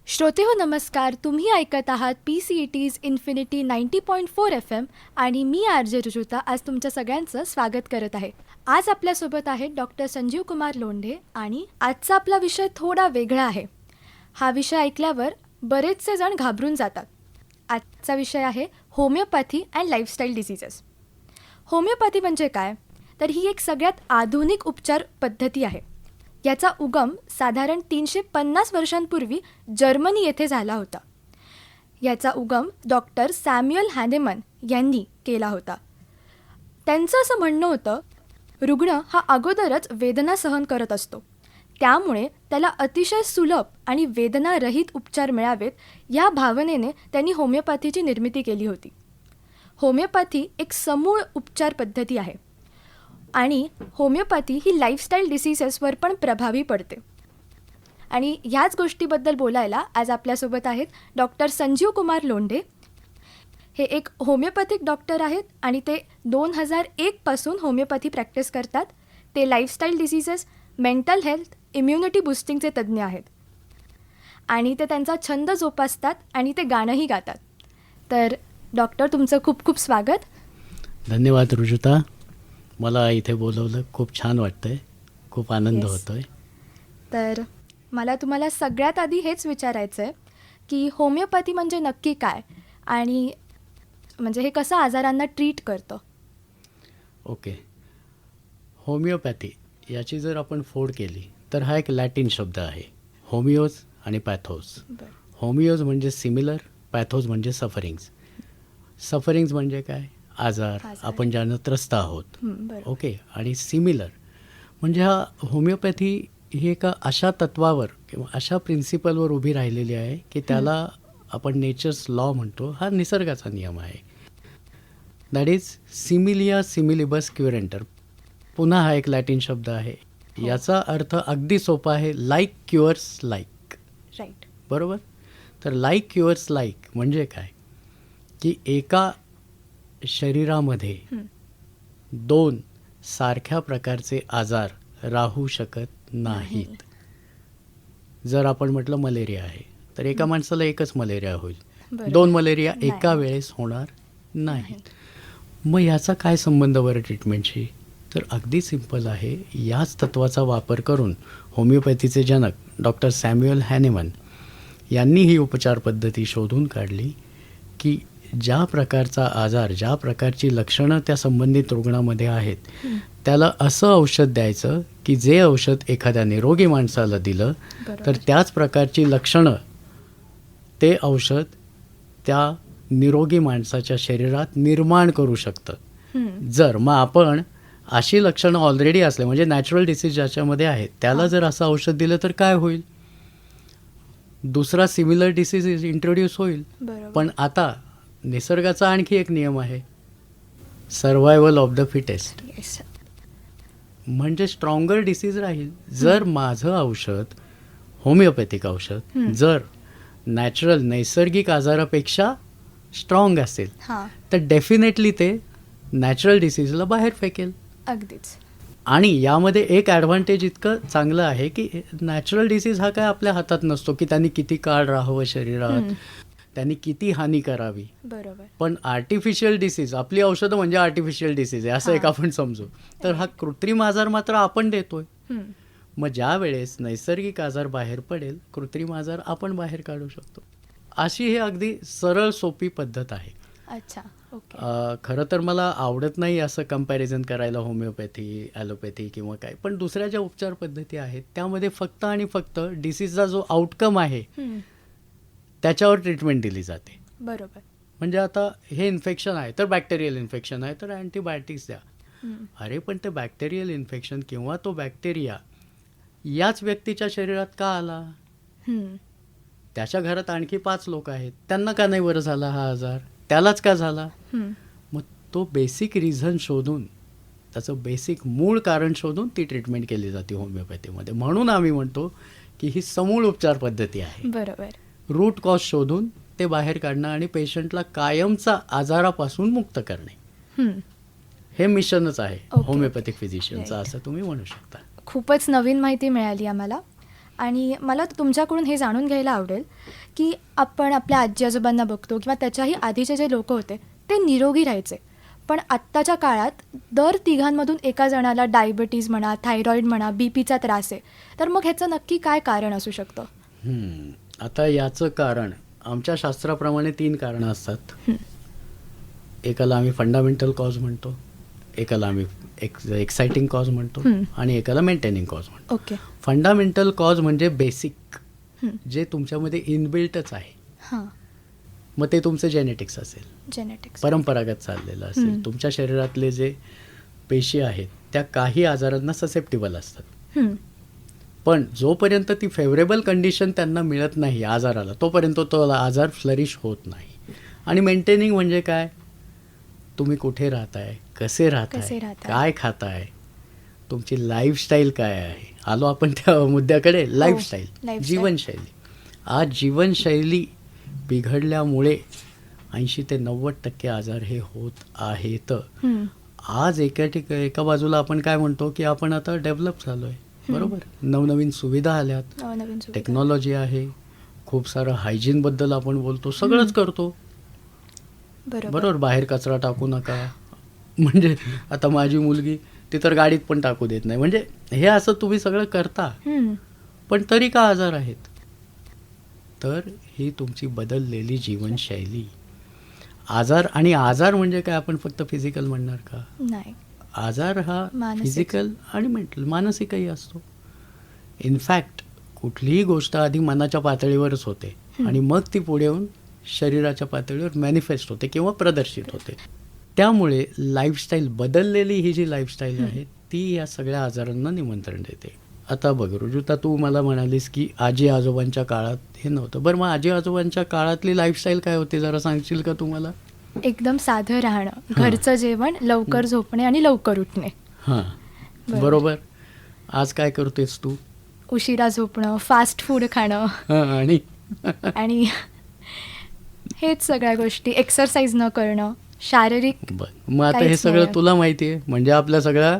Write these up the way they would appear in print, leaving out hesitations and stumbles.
श्रोते हो नमस्कार. तुम्ही ऐकत आहात PCET's इन्फिनिटी 90.4 FM आणि मी RJ रुजुता आज तुमच्या सगळ्यांचं स्वागत करत आहे. आज आपल्यासोबत आहेत डॉक्टर संजीव कुमार लोंढे आणि आजचा आपला विषय थोडा वेगळा आहे. हा विषय ऐकल्यावर बरेचसे जण घाबरून जातात. आजचा विषय आहे homeopathy and lifestyle diseases. Homeopathy म्हणजे काय? तर ही एक सगळ्यात आधुनिक उपचार पद्धती आहे. याचा उगम साधारण 350 वर्षांपूर्वी जर्मनी येथे झाला होता. याचा उगम डॉक्टर सॅम्युअल हॅनेमन यांनी केला होता. त्यांचं असं म्हणणं होतं, रुग्ण हा अगोदरच वेदना सहन करत असतो, त्यामुळे त्याला अतिशय सुलभ आणि वेदनारहित उपचार मिळावेत या भावनेने त्यांनी होमिओपॅथीची निर्मिती केली होती. होमिओपॅथी एक समूळ उपचार पद्धती आहे आणि होमिओपॅथी ही लाईफस्टाईल डिसीजेसवर पण प्रभावी पडते. आणि ह्याच गोष्टीबद्दल बोलायला आज आपल्यासोबत आहेत डॉक्टर संजीव कुमार लोंढे. हे एक होमिओपॅथिक डॉक्टर आहेत आणि ते 2001 पासून होमिओपॅथी प्रॅक्टिस करतात. ते lifestyle diseases, mental health, immunity बुस्टिंगचे तज्ज्ञ आहेत आणि ते त्यांचा छंद जोपासतात आणि ते गाणंही गातात. तर डॉक्टर, तुमचं खूप खूप स्वागत. धन्यवाद रुजुता. मला इथे बोलवलं, खूप छान वाटतंय, खूप आनंद होतोय. तर मला तुम्हाला सगळ्यात आधी हेच विचारायचं आहे की होमिओपॅथी म्हणजे नक्की काय आणि म्हणजे हे कसं आजारांना ट्रीट करतं? ओके, होमिओपॅथी याची जर आपण फोड केली तर हा एक लॅटिन शब्द आहे, होमिओज आणि पॅथोज. होमिओज म्हणजे सिमिलर, पॅथोज म्हणजे सफरिंग्स. सफरिंग्स म्हणजे काय? आजार, आपण ज्यानं त्रस्त आहोत. ओके, आणि सिमिलर म्हणजे हा होमिओपॅथी ही एका अशा तत्वावर किंवा अशा प्रिन्सिपलवर उभी राहिलेली आहे की त्याला आपण नेचर्स लॉ म्हणतो. हा निसर्गाचा नियम आहे. दॅट इज सिमिलिया सिमिलिबस क्युरेंटर. पुन्हा हा एक लॅटिन शब्द आहे. याचा अर्थ अगदी सोपा आहे, लाईक क्युअर्स लाईक. राईट, बरोबर. तर लाईक क्युअर्स लाईक म्हणजे काय की एका शरीरामध्ये दोन सारख्या प्रकारचे आजार राहू शकत नाहीत. जर आपण म्हटलं मलेरिया आहे तर एका माणसाला एकच मलेरिया होईल, दोन मलेरिया एका वेळेस होणार नाहीत. मग याचा काय संबंध बरं ट्रीटमेंटशी? तर अगदी सिंपल आहे. याच तत्वाचा वापर करून होमिओपॅथीचे जनक डॉक्टर सॅम्युअल हॅनेमन यांनी ही उपचार पद्धती शोधून काढली की ज्या प्रकारचा आजार, ज्या प्रकारची लक्षणं त्या संबंधित रुग्णामध्ये आहेत, त्याला असं औषध द्यायचं की जे औषध एखाद्या निरोगी माणसाला दिलं तर त्याच प्रकारची लक्षणं ते औषध त्या निरोगी माणसाच्या शरीरात निर्माण करू शकतं. जर मग आपण अशी लक्षणं ऑलरेडी असले, म्हणजे नॅचरल डिसीज ज्याच्यामध्ये आहेत, त्याला जर असं औषध दिलं तर काय होईल? दुसरा सिमिलर डिसीज इंट्रोड्यूस होईल. पण आता निसर्गाचा आणखी एक नियम आहे, सर्वायवल ऑफ द फिटेस्ट. म्हणजे स्ट्रॉंगर डिसीज राहील. जर माझं औषध, होमिओपॅथिक औषध, जर नॅचरल नैसर्गिक आजारापेक्षा स्ट्रॉंग असेल तर डेफिनेटली ते नॅचरल डिसीजला बाहेर फेकेल. अगदीच. आणि यामध्ये एक ॲडव्हान्टेज इतकं चांगलं आहे की नॅचरल डिसीज हा काय आपल्या हातात नसतो की त्यांनी किती काळ राहावं शरीरात, त्यांनी किती हानी करावी. बरोबर. पण आर्टिफिशियल डिसीज, आपली औषधं म्हणजे आर्टिफिशियल डिसीज आहे असं एक आपण समजू. तर हा कृत्रिम आजार मात्र आपण देतोय. मग ज्या वेळेस नैसर्गिक आजार बाहेर पडेल, कृत्रिम आजार आपण बाहेर काढू शकतो. अशी ही अगदी सरळ सोपी पद्धत आहे. अच्छा, ओके. खरं तर मला आवडत नाही असं कंपॅरिझन करायला होमिओपॅथी, ॲलोपॅथी किंवा काय, पण दुसऱ्या ज्या उपचार पद्धती आहेत त्यामध्ये फक्त आणि फक्त डिसीजचा जो आउटकम आहे त्याच्यावर ट्रीटमेंट दिली जाते. बरोबर. म्हणजे आता हे इन्फेक्शन आहे तर बॅक्टेरियल इन्फेक्शन आहे तर अँटीबायोटिक्स द्या. अरे पण ते बॅक्टेरियल इन्फेक्शन किंवा तो बॅक्टेरिया याच व्यक्तीच्या शरीरात का आला? त्याच्या घरात आणखी 5 लोक आहेत, त्यांना का नाही बरं झाला हा आजार, त्यालाच का झाला? मग तो बेसिक रिझन शोधून, त्याचं बेसिक मूळ कारण शोधून ती ट्रीटमेंट केली जाते होमिओपॅथीमध्ये. म्हणून आम्ही म्हणतो की ही समूळ उपचार पद्धती आहे. बरोबर. रूट कॉज शोधून ते बाहेर काढणं आणि पेशंटला कायमचा आजारापासून मुक्त करणे, हे मिशनच आहे होमिओपॅथिक फिजिशियनचं, असं तुम्ही म्हणू शकता. खूपच नवीन माहिती मिळाली आम्हाला. आणि मला तुमच्याकडून हे जाणून घ्यायला आवडेल की आपण आपल्या आजी आजोबांना बघतो किंवा त्याच्याही आधीचे जे लोक होते ते निरोगी राहायचे, पण आत्ताच्या काळात दर तिघांमधून एका जणाला डायबिटीज म्हणा, थायरॉईड म्हणा, बीपीचा त्रास आहे. तर मग ह्याचं नक्की काय कारण असू शकतं? आता याचं कारण आमच्या शास्त्राप्रमाणे 3 कारणं असतात. एकाला आम्ही फंडामेंटल कॉज म्हणतो, एकाला आम्ही एक्साइटिंग कॉज म्हणतो आणि एकाला मेंटेनिंग कॉज म्हणतो. ओके. फंडामेंटल कॉज म्हणजे बेसिक, जे तुमच्यामध्ये इनबिल्टच आहे. हां. मग ते तुमचं जेनेटिक्स असेल, जेनेटिक्स. परंपरागत चाललेलं असेल. तुमच्या शरीरातले जे पेशी आहेत त्या काही आजारांना ससेप्टेबल असतात. पण जोपर्यंत ती फेवरेबल कंडिशन त्यांना मिळत नाही आजाराला, तोपर्यंत तो आजार फ्लरिश होत नाही. आणि मेंटेनिंग म्हणजे काय? तुम्ही कुठे राहताय, कसे राहताय, काय खाताय, तुमची लाईफस्टाईल काय आहे. आलो आपण त्या मुद्द्याकडे, लाईफस्टाईल, जीवनशैली. आज जीवनशैली बिघडल्यामुळे 80 ते 90% आजार हे होत आहेत. आज एका बाजूला आपण काय म्हणतो की आपण आता डेव्हलप झालो आहे, बरोबर. नवनवीन सुविधा आल्यात, टेक्नॉलॉजी आहे, खूप सारं हायजीनबद्दल आपण बोलतो, सगळंच करतो, बरोबर. बाहेर कचरा टाकू नका, म्हणजे आता माझी मुलगी ती तर गाडीत पण टाकू देत नाही. म्हणजे हे असं तुम्ही सगळं करता, पण तरी का आजार आहेत? तर ही तुमची बदललेली जीवनशैली. आजार म्हणजे काय? आपण फक्त फिजिकल म्हणणार का? नाही. आजार हा फिजिकल आणि मेंटल, मानसिकही असतो. इनफॅक्ट कुठलीही गोष्ट आधी मनाच्या पातळीवरच होते आणि मग ती पुढे येऊन शरीराच्या पातळीवर मॅनिफेस्ट होते किंवा प्रदर्शित होते. त्यामुळे लाईफस्टाईल, बदललेली ही जी लाईफस्टाईल आहे ती या सगळ्या आजारांना निमंत्रण देते. आता बघ रुजुता, तू मला म्हणालीस की आजी आजोबांच्या काळात हे नव्हतं. बरं, मग आजी आजोबांच्या काळातली लाईफस्टाईल काय होती, जरा सांगशील का तुम्हाला? एकदम साधं राहणं, घरचं जेवण, लवकर झोपणे आणि लवकर उठणे. हां, बरोबर. आज काय करतेस तू? उशिरा झोपणं, फास्ट फूड खाणं आणि हेच सगळ्या गोष्टी, एक्सरसाइज न करणं, शारीरिक. मग आता हे सगळं तुला माहिती आहे, म्हणजे आपल्या सगळ्या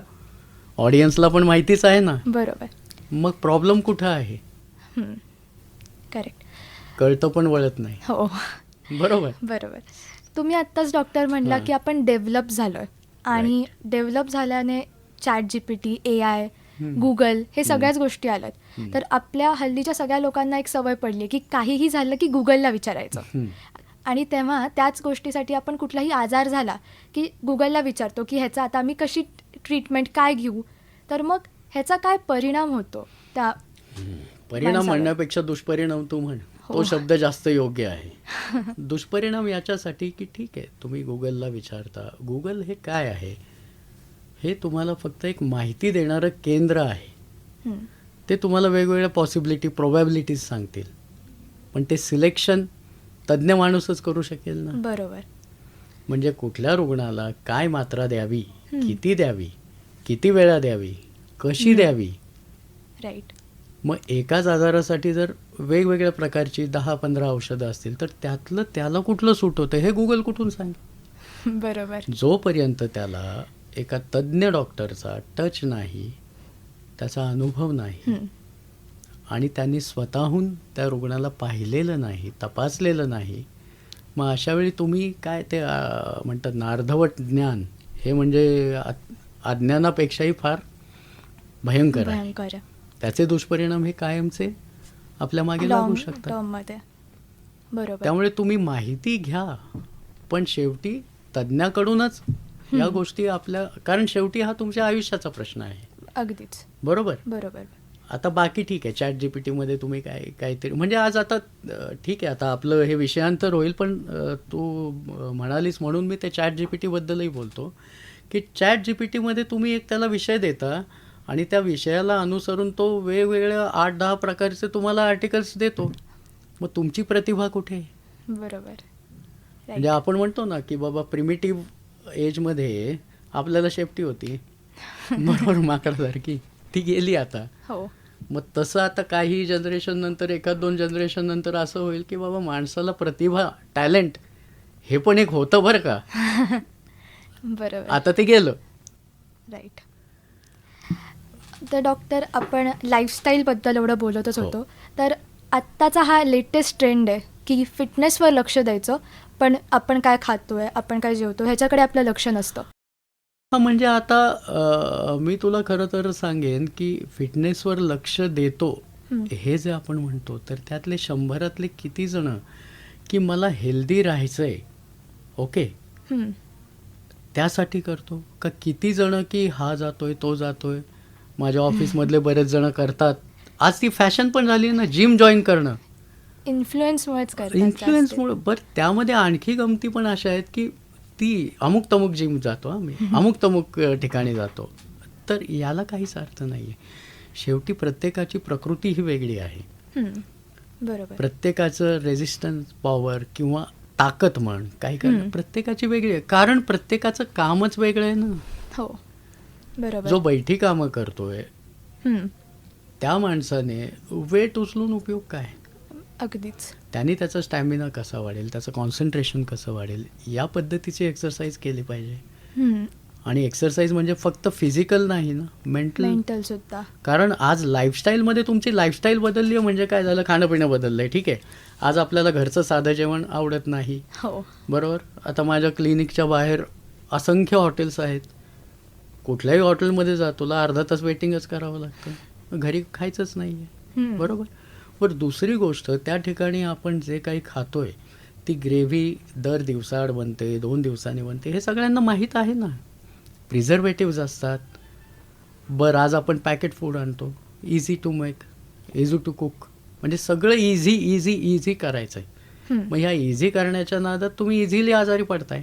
ऑडियन्सला पण माहितीच आहे ना. बरोबर. मग प्रॉब्लेम कुठं आहे? करेक्ट. कळतं पण वळत नाही. हो, बरोबर. तुम्ही आत्ताच डॉक्टर म्हणला की आपण डेव्हलप झालोय आणि डेव्हलप झाल्याने ChatGPT, AI, गुगल हे सगळ्याच गोष्टी आल्यात. तर आपल्या हल्लीच्या सगळ्या लोकांना एक सवय पडली की काहीही झालं की गुगलला विचारायचं. आणि तेव्हा त्याच गोष्टीसाठी आपण कुठलाही आजार झाला की गुगलला विचारतो की ह्याचा आता आम्ही कशी ट्रीटमेंट काय घेऊ. तर मग ह्याचा काय परिणाम होतो त्या परिणाम म्हणण्यापेक्षा दुष्परिणाम तू म्हण, तो शब्द जास्त योग्य आहे. दुष्परिणाम याच्यासाठी की ठीक आहे तुम्ही गुगलला विचारता, गुगल हे काय आहे? हे तुम्हाला फक्त एक माहिती देणारं केंद्र आहे. ते तुम्हाला वेगवेगळ्या पॉसिबिलिटी, प्रोबॅबिलिटीज सांगतील, पण ते सिलेक्शन तज्ज्ञ माणूसच करू शकेल ना. बरोबर. म्हणजे कुठल्या रुग्णाला काय मात्रा द्यावी, किती द्यावी, किती वेळा द्यावी, कशी द्यावी. राईट. मग एकाच आजारासाठी जर वेगवेगळ्या प्रकारची 10-15 औषधं असतील तर त्यातलं त्याला कुठलं सूट होतं हे गुगल कुठून सांगेल? बरोबर. जोपर्यंत त्याला एका तज्ज्ञ डॉक्टरचा टच नाही, त्याचा अनुभव नाही आणि त्यांनी स्वतःहून त्या रुग्णाला पाहिलेलं नाही, तपासलेलं नाही, मग अशावेळी तुम्ही काय ते म्हणतात ना अर्धवट ज्ञान, हे म्हणजे अज्ञानापेक्षाही फार भयंकर आहे. त्याचे दुष्परिणाम हे कायमचे आपल्या मागे लागू शकतात. बरोबर. त्यामुळे तुम्ही माहिती घ्या, पण शेवटी तज्ज्ञाकडूनच या गोष्टी आपल्या, कारण शेवटी हा तुमच्या आयुष्याचा प्रश्न आहे. अगदीच. बरोबर. आता बाकी ठीक आहे, ChatGPT मध्ये तुम्ही काहीतरी म्हणजे आज आता ठीक आहे, आता आपलं हे विषयांतर होईल, पण तू म्हणालीस म्हणून मी त्या ChatGPT बद्दलही बोलतो की ChatGPT मध्ये तुम्ही एक त्याला विषय देता आणि त्या विषयाला अनुसरून तो वेगवेगळ्या 8-10 प्रकारचे तुम्हाला आर्टिकल्स देतो. मग तुमची प्रतिभा कुठे? बरोबर. म्हणजे आपण म्हणतो ना की बाबा प्रिमिटिव्ह एजमध्ये आपल्याला शेपटी होती, बरोबर, माकडासारखी, ती गेली आता. हो. मग तसं आता काही जनरेशन नंतर, 1-2 जनरेशन नंतर असं होईल की बाबा माणसाला प्रतिभा, टॅलेंट हे पण एक होतं बरं का. बरोबर. आता ते गेलं. राईट. तर डॉक्टर, आपण लाईफस्टाईलबद्दल एवढं बोलतच हो. होतो, तर आत्ताचा हा लेटेस्ट ट्रेंड आहे की फिटनेसवर लक्ष द्यायचं, पण आपण काय खातोय, आपण काय जेवतो ह्याच्याकडे आपलं लक्ष नसतं. हां, म्हणजे आता मी तुला खरं तर सांगेन की फिटनेसवर लक्ष देतो हं. हे जे आपण म्हणतो, तर त्यातले 100तले किती जण की मला हेल्दी राहायचंय, ओके, हं. त्यासाठी करतो का किती जण की हा जातोय, तो जातोय. माझ्या ऑफिसमधले बरेच जण करतात. आज ती फॅशन पण झाली ना जिम जॉईन करणं. इन्फ्लुएन्समुळेच करतात जास्त. इन्फ्लुएन्समुळं. बरं, त्यामध्ये आणखी गमती पण अशा आहेत की ती अमुक तमुक जिम जातो मी अमुक तमुक ठिकाणी जातो. तर याला काहीच अर्थ नाही आहे. शेवटी प्रत्येकाची प्रकृती ही वेगळी आहे. हं. बरोबर. प्रत्येकाचं रेझिस्टन्स पॉवर किंवा ताकद म्हण काही करणं प्रत्येकाची वेगळी आहे. कारण प्रत्येकाचं कामच वेगळं आहे ना. हो, बरोबर. जो बैठी कामं करतोय हं. त्या माणसाने वेट उचलून उपयोग काय? अगदीच. त्यांनी त्याचा स्टॅमिना कसा वाढेल, त्याचं कॉन्सन्ट्रेशन कसं वाढेल, या पद्धतीची एक्सरसाइज केली पाहिजे. हं. आणि एक्सरसाइज म्हणजे फक्त फिजिकल नाही ना, मेंटल. मेंटल सुद्धा. कारण आज लाईफस्टाईलमध्ये तुमची लाईफस्टाईल बदलली आहे म्हणजे काय झालं, खाणं पिणं बदललं आहे. ठीक आहे, आज आपल्याला घरचं साधं जेवण आवडत नाही, हो. बरोबर. आता माझ्या क्लिनिकच्या बाहेर असंख्य हॉटेल्स आहेत. कुठल्याही हॉटेलमध्ये जा, तुला अर्धा तास वेटिंगच करावं लागतं. घरी खायचंच नाही आहे, हं. बरोबर. बरं, दुसरी गोष्ट, त्या ठिकाणी आपण जे काही खातोय ती ग्रेव्ही दर दिवसाआड बनते, 2 दिवसांनी बनते, हे सगळ्यांना माहीत आहे ना. प्रिझर्वेटिव्ज असतात. बरं, आज आपण पॅकेट फूड आणतो, easy to make, easy to cook, म्हणजे सगळं इझी इझी इझी करायचं आहे. हं. मग ह्या इझी करण्याच्या नादात तुम्ही इझिली आजारी पडताय,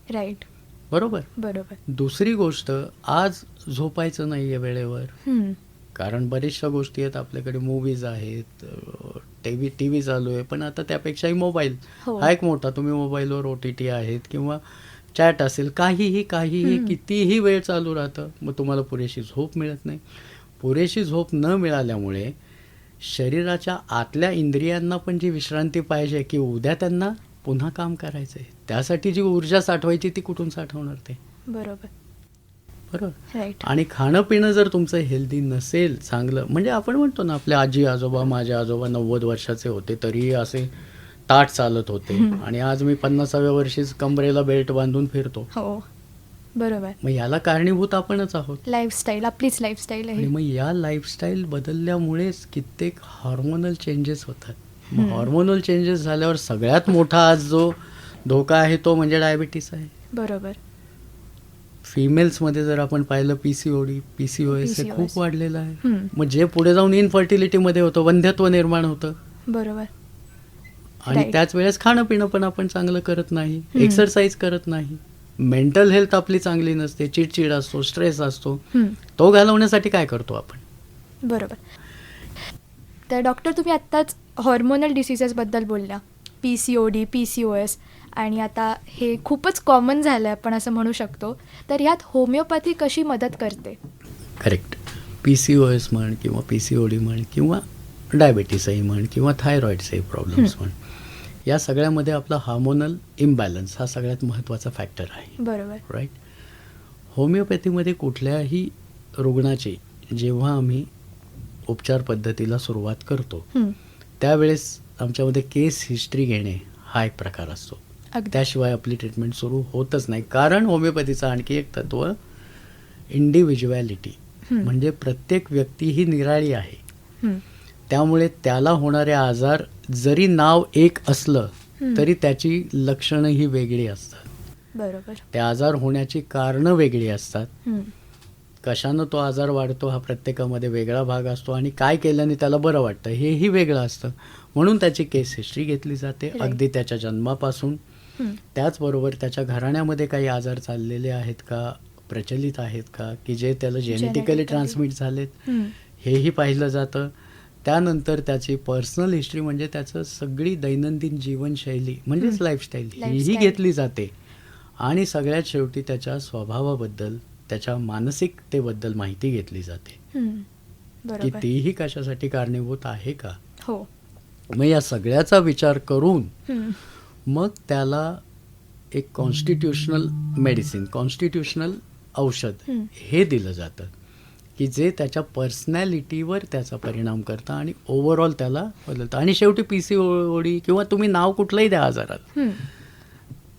राईट. बरोबर. बरोबर. दुसरी गोष्ट, आज झोपायचं नाही आहे वेळेवर. हं. कारण बऱ्याचशा गोष्टी आहेत आपल्याकडे, मूवीज आहेत, टी व्ही चालू आहे, पण आता त्यापेक्षाही मोबाईल हो. हा एक मोठा. तुम्ही मोबाईलवर OTT आहेत किंवा चॅट असेल, काहीही कितीही वेळ चालू राहतं. मग तुम्हाला पुरेशी झोप मिळत नाही. पुरेशी झोप न मिळाल्यामुळे शरीराच्या आतल्या इंद्रियांना पण जी विश्रांती पाहिजे की उद्या त्यांना पुन्हा काम करायचं आहे, त्यासाठी जी ऊर्जा साठवायची ती कुठून साठवणार ते, बरोबर. बरोबर. राईट. आणि खाणं पिणं जर तुमचं हेल्दी नसेल, चांगलं, म्हणजे आपण म्हणतो ना, आपले आजी आजोबा, माझे आजोबा 90 वर्षाचे होते तरीही असे ताठ चालत होते, आणि आज मी 50व्या वर्षीच कमरेला बेल्ट बांधून फिरतो. हो, बरोबर. मग याला कारणीभूत आपणच आहोत. लाईफस्टाईल, आपलीच लाईफस्टाईल आणि आहे. मग या लाईफस्टाईल बदलल्यामुळेच कित्येक हॉर्मोनल चेंजेस होतात. मग हॉर्मोनल चेंजेस झाल्यावर सगळ्यात मोठा आज जो धोका आहे तो म्हणजे डायबिटीस आहे. बरोबर. फिमेल्समध्ये जर आपण पाहिलं, PCOS हे खूप वाढलेलं आहे. हं. मग जे पुढे जाऊन इनफर्टिलिटीमध्ये होतं, वंध्यत्व निर्माण होतं. बरोबर. आणि Right. त्याच वेळेस खाणं पिणं पण आपण चांगलं करत नाही, एक्सरसाइज करत नाही, मेंटल हेल्थ आपली चांगली नसते, चिडचिड असतो, स्ट्रेस असतो. हं. तो घालवण्यासाठी काय करतो आपण? बरोबर. तर डॉक्टर, तुम्ही आत्ताच हॉर्मोनल डिसीजेसबद्दल बोलल्या, PCOD, PCOS, आणि आता हे खूपच कॉमन झालं आहे आपण असं म्हणू शकतो. तर ह्यात होमिओपॅथी कशी मदत करते? करेक्ट. PCOS म्हण किंवा PCOD म्हण किंवा डायबिटीसही म्हण किंवा थायरॉईडचे प्रॉब्लेम्स म्हण, या सगळ्यामध्ये आपला हार्मोनल इम्बॅलन्स हा सगळ्यात महत्त्वाचा फॅक्टर आहे. बरोबर. राईट. होमिओपॅथीमध्ये कुठल्याही रुग्णाची जेव्हा आम्ही उपचार पद्धतीला सुरुवात करतो, हं. त्यावेळेस आमच्यामध्ये केस हिस्ट्री घेणे हा एक प्रकार असतो. अगदी. त्याशिवाय आपली ट्रीटमेंट सुरू होतच नाही. कारण होमिओपॅथीचं आणखी एक तत्व इंडिव्हिज्युअलिटी, म्हणजे प्रत्येक व्यक्ती ही निराळी आहे. हं. त्यामुळे त्याला होणारे आजार जरी नाव एक असलं तरी त्याची लक्षणं ही वेगळी असतात. बरोबर. ते आजार होण्याची कारणं वेगळी असतात. हं. कशानं तो आजार वाढतो हा प्रत्येकामध्ये वेगळा भाग असतो, आणि काय केल्याने त्याला बरं वाटतं हेही वेगळं असतं. म्हणून त्याची केस हिस्ट्री घेतली जाते, अगदी त्याच्या जन्मापासून. हं. त्याचबरोबर त्याच्या घराण्यामध्ये काही आजार चाललेले आहेत का, प्रचलित आहेत का, की जे त्याला जेनेटिकली ट्रान्समिट झालेत, हं. हेही पाहिलं जातं. त्यानंतर त्याची पर्सनल हिस्ट्री, म्हणजे त्याचं सगळी दैनंदिन जीवनशैली म्हणजेच लाईफस्टाईल हीही घेतली जाते. आणि सगळ्यात शेवटी त्याच्या स्वभावाबद्दल, त्याच्या मानसिकतेबद्दल माहिती घेतली जाते, हं. की बरोबर. तीही कशासाठी कारणीभूत आहे का. हो. मग या सगळ्याचा विचार करून हं. मग त्याला एक कॉन्स्टिट्यूशनल मेडिसिन, कॉन्स्टिट्यूशनल औषध हं. हे दिलं जातं, की जे त्याच्या पर्सनॅलिटीवर त्याचा परिणाम करतं आणि ओव्हरऑल त्याला बदलतं. आणि शेवटी PCOD किंवा तुम्ही नाव कुठलंही द्या आजाराला, हं.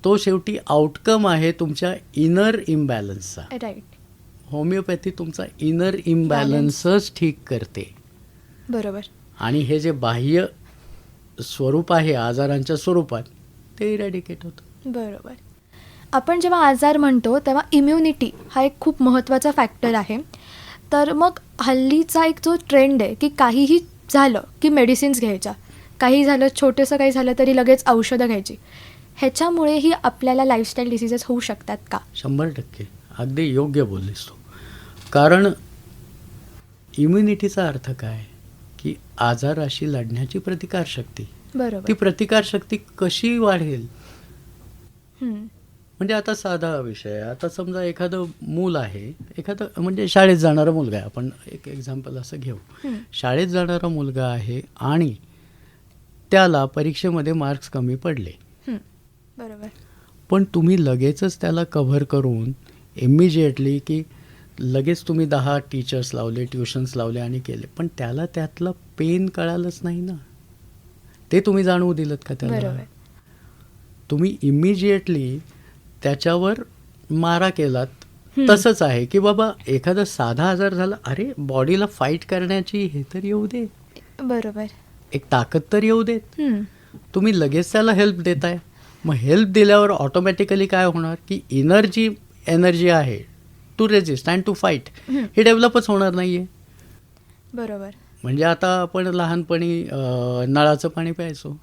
तो शेवटी आउटकम आहे तुमच्या इनर इम्बॅलन्सचा. राईट. होमिओपॅथी तुमचा इनर इम्बॅलन्सच ठीक करते. बरोबर. आणि हे जे बाह्य स्वरूप आहे आजारांच्या स्वरूपात ते इरॅडिकेट होतं. बरोबर. आपण जेव्हा आजार म्हणतो तेव्हा इम्युनिटी हा एक खूप महत्त्वाचा फॅक्टर आहे. तर मग हल्लीचा एक जो ट्रेंड आहे की काहीही झालं की मेडिसिन्स घ्यायच्या, काही झालं, छोटंसं काही झालं तरी लगेच औषधं घ्यायची, ह्याच्यामुळेही आपल्याला लाईफस्टाईल डिसिजेस होऊ शकतात का? 100% अगदी योग्य बोललीस तू. कारण इम्युनिटीचा अर्थ काय की आजाराशी लढण्याची प्रतिकारशक्ती. ती बरोबर. प्रतिकारशक्ती कशी वाढेल? हं. म्हणजे आता साधा विषय आहे. आता समजा एखादं मूल आहे, एखादं म्हणजे शाळेत जाणारा मुलगा आहे, आपण एक एक्झाम्पल असं घेऊ. हं. शाळेत जाणारा मुलगा आहे आणि त्याला परीक्षेमध्ये मार्क्स कमी पडले, हं. बरोबर. पण तुम्ही लगेचच त्याला कव्हर करून इमिजिएटली की लगेच तुम्ही 10 टीचर्स लावले, ट्युशन्स लावले आणि केले, पण त्याला त्यातलं पेन कळालंच नाही ना. ते तुम्ही जाणवू दिलं का त्याला? बरोबर. तुम्ही इमिजिएटली त्याच्यावर मारा केलात. हं. तसंच आहे की बाबा एखादा साधा आजार झाला, अरे बॉडीला फाईट करण्याची हे तर येऊ दे, बरोबर. एक ताकद तर येऊ देत. हं. तुम्ही लगेच त्याला हेल्प देताय. मग हेल्प दिल्यावर ऑटोमॅटिकली काय होणार की इनर जी एनर्जी आहे to resist and to fight हं. ही डेव्हलपच होणार नाही आहे. बरोबर. म्हणजे आता आपण लहानपणी नळाचं पाणी प्यायचो,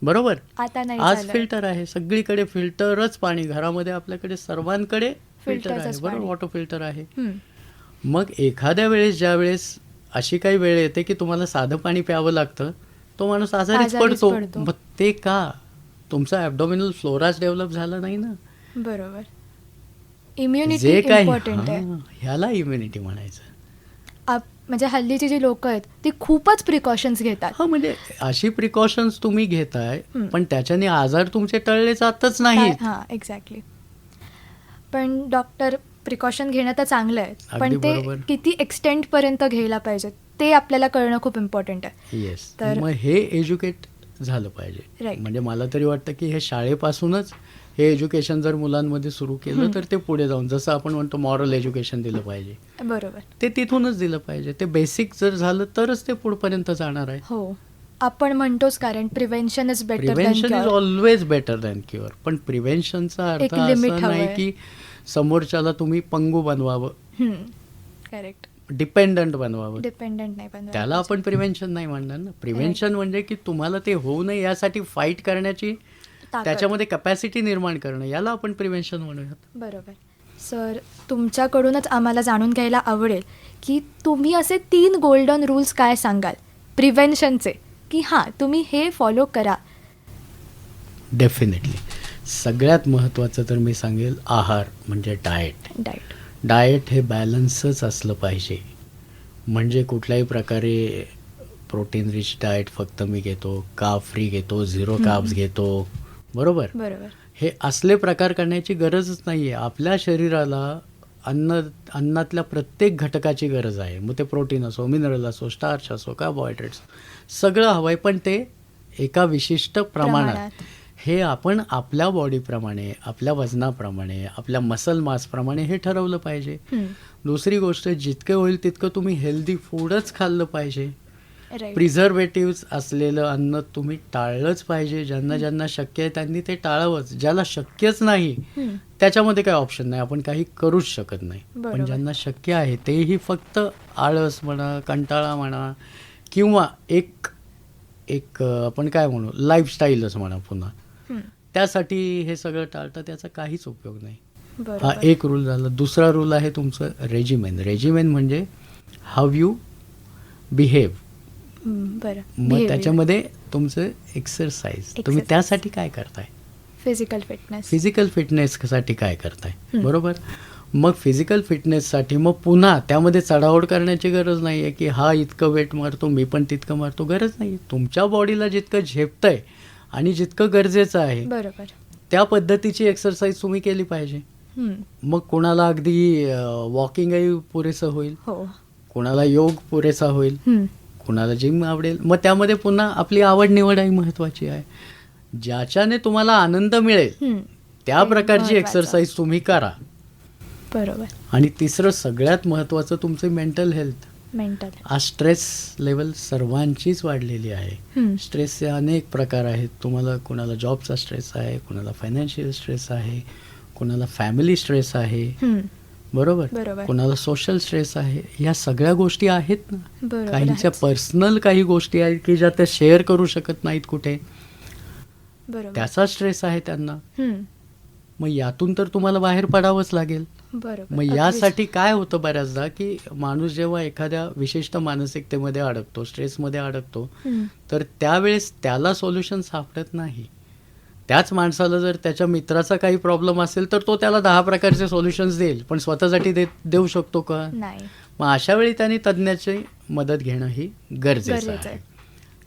बरोबर? आता नाही आज झालं. फिल्टर आहे, सगळीकडे फिल्टरच पाणी, घरामध्ये आपल्याकडे सर्वांकडे फिल्टर आहे, फिल्टरचंच बरोबर? पाणी. वॉटर फिल्टर आहे. हं. मग एखाद्या वेळेस ज्या वेळेस अशी काही वेळ येते की तुम्हाला साधं पाणी प्यावं लागतं, तो माणूस आजारीच आजारीच पडतो. पडतो. मग ते का? तुमचा ॲब्डोमिनल फ्लोराच डेव्हलप झाला नाही ना. बरोबर. इम्युनिटी जे काही इम्पॉर्टंट आहे. ह्याला इम्युनिटी म्हणायचं. म्हणजे हल्लीची जी लोक आहेत ती खूपच प्रिकॉशन्स घेतात. हा, म्हणजे अशी प्रिकॉशन्स तुम्ही घेताय, हं. पण त्याच्याने आजार तुमचे टळले जातच नाहीत. हां, एक्झॅक्टली. पण डॉक्टर, प्रिकॉशन घेणं तर चांगलं आहे, पण अगदी ते बरोबर. किती एक्सटेंटपर्यंत घ्यायला पाहिजे ते आपल्याला कळणं खूप इम्पॉर्टंट आहे. येस. तर- मग हे एज्युकेट झालं पाहिजे. Right. म्हणजे मला तरी वाटतं की हे शाळेपासूनच हे एज्युकेशन जर मुलांमध्ये सुरू केलं तर ते पुढे जाऊन, जसं आपण म्हणतो मॉरल एज्युकेशन दिलं पाहिजे, बरोबर. ते तिथूनच दिलं पाहिजे. ते बेसिक जर झालं तरच ते पुढपर्यंत जाणार आहे. हो, आपण म्हणतोच कारण prevention is better than prevention is cure. Always better than cure. पण प्रिव्हेन्शनचा अर्थ एक limit असा नाही हवंय. की समोरच्याला तुम्ही पंगू बनवावं, करेक्ट. डिपेंडंट बनवावं. डिपेंडंट नाही बनवायला त्याला आपण प्रिव्हेन्शन नाही म्हणणार ना. प्रिव्हेन्शन म्हणजे की तुम्हाला ते होऊ नये यासाठी फाईट करण्याची ताकद. त्याच्यामध्ये कॅपॅसिटी निर्माण करणं, याला आपण प्रिव्हेन्शन म्हणूयात. बरोबर. सर, तुमच्याकडूनच आम्हाला जाणून घ्यायला आवडेल की तुम्ही असे 3 गोल्डन रूल्स काय सांगाल प्रिव्हेन्शनचे, की हां तुम्ही हे फॉलो करा. डेफिनेटली सगळ्यात महत्त्वाचं तर मी सांगेल आहार, म्हणजे डाएट. डाएट हे बॅलन्सच असलं पाहिजे. म्हणजे कुठल्याही प्रकारे प्रोटीन रिच डाएट फक्त मी घेतो, कार्ब फ्री घेतो, 0 कार्ब्स घेतो, बरोबर? बरोबर. हे असले प्रकार करण्याची गरजच नाही आहे. आपल्या शरीराला अन्नातल्या प्रत्येक घटकाची गरज आहे. मग ते प्रोटीन असो, मिनरल असो, स्टार्च असो, कार्बोहायड्रेट्स, सगळं हवं आहे, पण ते एका विशिष्ट प्रमाणात. हे आपण आपल्या बॉडीप्रमाणे, आपल्या वजनाप्रमाणे, आपल्या मसल मासप्रमाणे हे ठरवलं पाहिजे. दुसरी गोष्ट, जितकं होईल तितकं तुम्ही हेल्दी फूडच खाल्लं पाहिजे. राईट. प्रिझर्वेटिव्स असलेलं अन्न तुम्ही टाळलंच पाहिजे. ज्यांना ज्यांना शक्य आहे त्यांनी ते टाळावंच. ज्याला शक्यच नाही त्याच्यामध्ये काही ऑप्शन नाही, आपण काही करूच शकत नाही. बरोबर. पण ज्यांना शक्य आहे तेही फक्त आळस म्हणा, कंटाळा म्हणा, किंवा एक आपण काय म्हणू, लाईफस्टाईलच म्हणा पुन्हा, त्यासाठी हे सगळं टाळतं, त्याचा काहीच उपयोग नाही. हा बरोबर. एक रूल झाला. दुसरा रूल आहे तुमचं रेजिमेन. रेजिमेन म्हणजे हाव यू बिहेव. बरं. मग त्याच्यामध्ये तुमचं एक्सरसाइज, तुम्ही त्यासाठी काय करताय, फिजिकल फिटनेस. फिजिकल फिटनेससाठी काय करताय, बरोबर? मग फिजिकल फिटनेससाठी मग पुन्हा त्यामध्ये चढाओढ करण्याची गरज नाही आहे की हा इतकं वेट मारतो, मी पण तितकं मारतो, गरज नाही. तुमच्या बॉडीला जितकं झेपतंय आणि जितकं गरजेचं आहे बरोबर. त्या पद्धतीची एक्सरसाइज तुम्ही केली पाहिजे. मग कोणाला अगदी वॉकिंगही पुरेसं होईल, हो. कुणाला योग पुरेसा होईल, हं. कुणाला जिम आवडेल. मग त्यामध्ये पुन्हा आपली आवड निवड ही महत्त्वाची आहे. ज्याच्याने तुम्हाला आनंद मिळेल हं. त्या ते प्रकारची महत्त्वाचं. एक्सरसाइज तुम्ही करा. बरोबर. आणि तिसरं सगळ्यात महत्त्वाचं तुमचे मेंटल हेल्थ. मेंटल. आज स्ट्रेस लेवल सर्वांचीच वाढलेली आहे. स्ट्रेसचे अनेक प्रकार आहेत. तुम्हाला कुणाला जॉबचा स्ट्रेस आहे, कुणाला फायनान्शियल स्ट्रेस आहे, कुणाला फॅमिली स्ट्रेस आहे, बरोबर, बरोबर. कुणाला सोशल स्ट्रेस आहे. या सगळ्या गोष्टी आहेत ना. बरोबर काहींच्या आहेच. पर्सनल काही गोष्टी आहेत की ज्या त्या शेअर करू शकत नाहीत कुठे, बरोबर. त्याचा स्ट्रेस आहे त्यांना. हं. मग यातून तर तुम्हाला बाहेर पडावंच लागेल. बरोबर. मग अगदीच. यासाठी काय होतं बऱ्याचदा की माणूस जेव्हा एखाद्या विशिष्ट मानसिकतेमध्ये अडकतो, स्ट्रेसमध्ये अडकतो, हं. तर त्यावेळेस त्याला सोल्युशन सापडत नाही. त्याच माणसाला जर त्याच्या मित्राचा काही प्रॉब्लेम असेल तर तो त्याला 10 प्रकारचे सोल्युशन्स देईल, पण स्वतःसाठी देऊ शकतो का? नाही. मग अशा वेळी त्यांनी तज्ज्ञाची मदत घेणं ही गरजेचं गरजेचं आहे. आहे.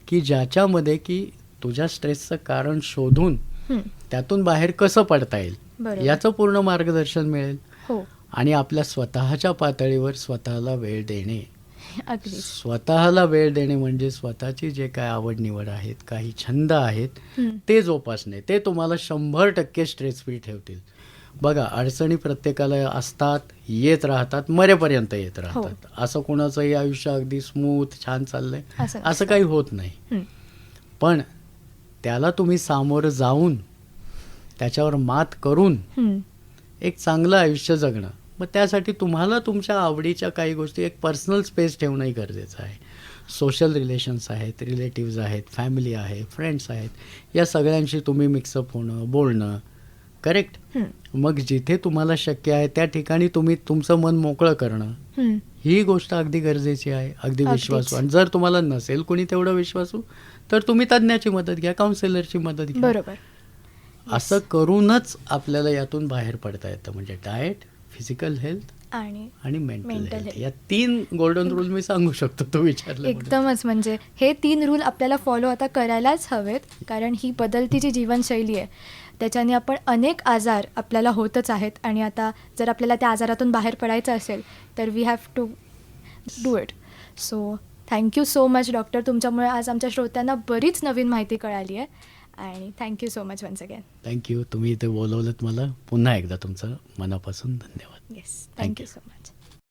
की ज्याच्यामध्ये की तुझ्या स्ट्रेसचं कारण शोधून हं. त्यातून बाहेर कसं पडता येईल बरोबर. याचं पूर्ण मार्गदर्शन मिळेल. हो. आणि आपल्या स्वतःच्या पातळीवर स्वतःला वेळ देणे. अगदीच. स्वतःला वेळ देणे म्हणजे स्वतःची जे काय आवड निवड आहेत, काही छंद आहेत, हं. ते जोपासणे. ते तुम्हाला 100% स्ट्रेस फ्री ठेवतील. बघा, अडचणी प्रत्येकाला असतात, येत राहतात, मरेपर्यंत येत राहतात. असं कोणाचंही आयुष्य अगदी स्मूथ छान चाललंय असं असं नसतं. काही होत नाही. हं. पण त्याला तुम्ही सामोरं जाऊन त्याच्यावर मात करून हं. एक चांगलं आयुष्य जगणं. मग त्यासाठी तुम्हाला तुमच्या आवडीच्या काही गोष्टी, एक पर्सनल स्पेस ठेवणंही गरजेचं आहे. सोशल रिलेशन्स आहेत, रिलेटिव्ज आहेत, फॅमिली आहे, फ्रेंड्स आहेत, या सगळ्यांशी तुम्ही मिक्सअप होणं, बोलणं, करेक्ट. हं. मग जिथे तुम्हाला शक्य आहे त्या ठिकाणी तुम्ही तुमचं मन मोकळं करणं, हं. ही गोष्ट अगदी गरजेची आहे, अगदी अगदीच. विश्वासू. आणि जर तुम्हाला नसेल कोणी तेवढं विश्वासू, तर तुम्ही तज्ज्ञाची मदत घ्या, काउन्सिलरची मदत घ्या. बरोबर. असं करूनच आपल्याला यातून बाहेर पडता येतं. म्हणजे डाएट, फिजिकल हेल्थ आणि मेंटल mental हेल्थ, health. या 3 गोल्डन रूल मी सांगू शकतो. तो विचारला एकदमच म्हणजे हे 3 रूल आपल्याला फॉलो आता करायलाच हवेत, कारण ही बदलती जी जीवनशैली आहे त्याच्याने आपण अनेक आजार आपल्याला होतच आहेत. आणि आता जर आपल्याला त्या आजारातून बाहेर पडायचं असेल तर we have to do it. So thank you so much doctor. तुमच्यामुळे आज आमच्या श्रोत्यांना बरीच नवीन माहिती कळाली आहे. आणि thank you so much once again. Thank you. तुम्ही इथे बोलवलं मला. पुन्हा एकदा तुमचं मनापासून धन्यवाद. Yes. Thank thank you you. So much.